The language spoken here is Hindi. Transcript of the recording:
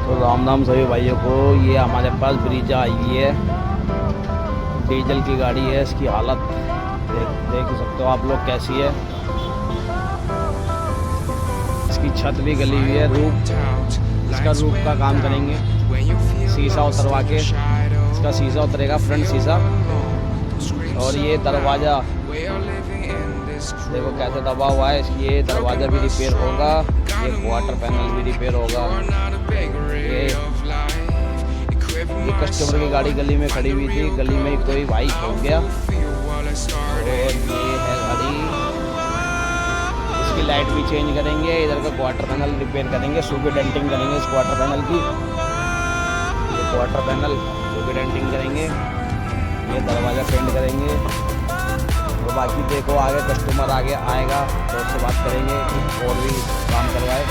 तो राम नाम सभी भाइयों को। ये हमारे पास ब्रीजा आई है, डीजल की गाड़ी है। इसकी हालत देख सकते हो आप लोग कैसी है। इसकी छत भी गली हुई है। इसका रूफ का काम करेंगे, शीशा उतरवा के। इसका शीशा उतरेगा, फ्रंट शीशा। और ये दरवाज़ा देखो कैसे दबा हुआ है। ये दरवाज़ा भी रिपेयर होगा, ये क्वार्टर पैनल भी रिपेयर होगा। ये कस्टमर की गाड़ी गली में खड़ी हुई थी, गली में कोई भाई खो गया। और ये है गाड़ी, इसकी लाइट भी चेंज करेंगे। इधर का क्वार्टर पैनल रिपेयर करेंगे, सूबी डेंटिंग करेंगे इस क्वार्टर पैनल की। ये क्वार्टर पैनल सूबी डेंटिंग करेंगे, ये दरवाज़ा पेंट करेंगे। और बाकी देखो आगे कस्टमर आगे आएगा तो उससे बात करेंगे और भी काम करवाए।